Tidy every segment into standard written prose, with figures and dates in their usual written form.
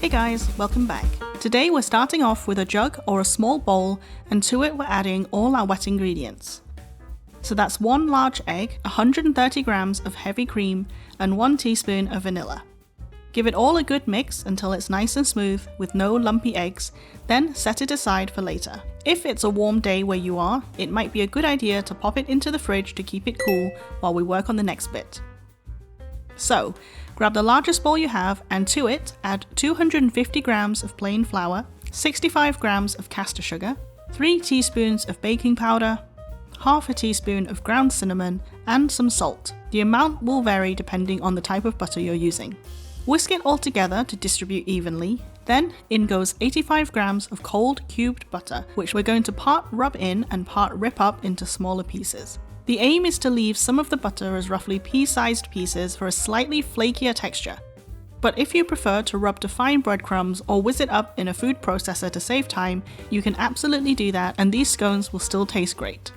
Hey guys, welcome back. Today we're starting off with a jug or a small bowl, and to it we're adding all our wet ingredients. So that's 1 large egg, 130 grams of heavy cream, and 1 teaspoon of vanilla. Give it all a good mix until it's nice and smooth with no lumpy eggs, then set it aside for later. If it's a warm day where you are, it might be a good idea to pop it into the fridge to keep it cool while we work on the next bit. So, grab the largest bowl you have and to it add 250 grams of plain flour, 65 grams of caster sugar, 3 teaspoons of baking powder, half a teaspoon of ground cinnamon, and some salt. The amount will vary depending on the type of butter you're using. Whisk it all together to distribute evenly, then in goes 85 grams of cold cubed butter, which we're going to part rub in and part rip up into smaller pieces. The aim is to leave some of the butter as roughly pea-sized pieces for a slightly flakier texture. But if you prefer to rub to fine breadcrumbs or whiz it up in a food processor to save time, you can absolutely do that and these scones will still taste great.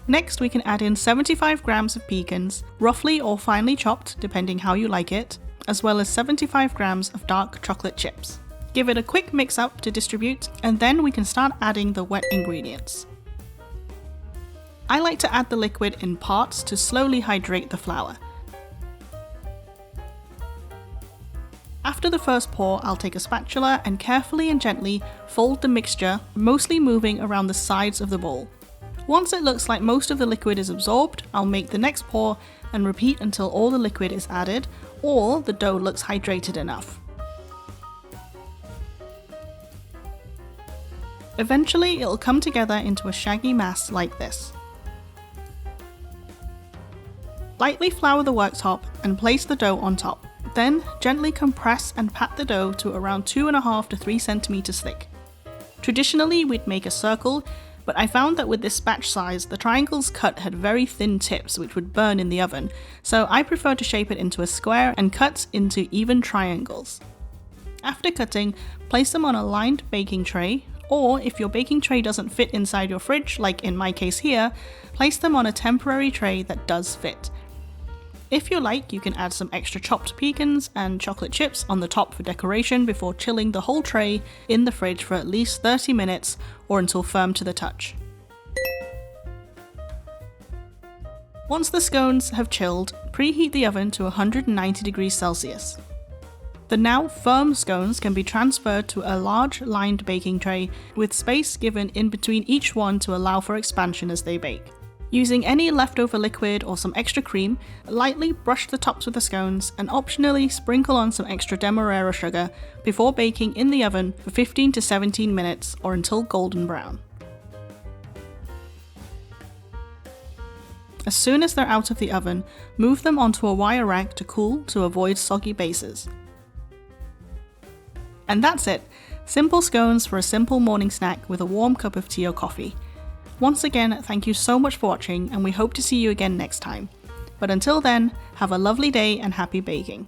Next we can add in 75 grams of pecans, roughly or finely chopped depending how you like it, as well as 75 grams of dark chocolate chips. Give it a quick mix up to distribute, and then we can start adding the wet ingredients. I like to add the liquid in parts to slowly hydrate the flour. After the first pour, I'll take a spatula and carefully and gently fold the mixture, mostly moving around the sides of the bowl. Once it looks like most of the liquid is absorbed, I'll make the next pour and repeat until all the liquid is added or the dough looks hydrated enough. Eventually, it'll come together into a shaggy mass like this. Lightly flour the worktop and place the dough on top. Then gently compress and pat the dough to around 2.5 to 3 centimeters thick. Traditionally, we'd make a circle, but I found that with this batch size, the triangles cut had very thin tips which would burn in the oven, so I prefer to shape it into a square and cut into even triangles. After cutting, place them on a lined baking tray, or if your baking tray doesn't fit inside your fridge, like in my case here, place them on a temporary tray that does fit. If you like, you can add some extra chopped pecans and chocolate chips on the top for decoration before chilling the whole tray in the fridge for at least 30 minutes or until firm to the touch. Once the scones have chilled, preheat the oven to 190 degrees Celsius. The now firm scones can be transferred to a large lined baking tray with space given in between each one to allow for expansion as they bake. Using any leftover liquid or some extra cream, lightly brush the tops of the scones and optionally sprinkle on some extra demerara sugar before baking in the oven for 15 to 17 minutes or until golden brown. As soon as they're out of the oven, move them onto a wire rack to cool to avoid soggy bases. And that's it! Simple scones for a simple morning snack with a warm cup of tea or coffee. Once again, thank you so much for watching and we hope to see you again next time. But until then, have a lovely day and happy baking.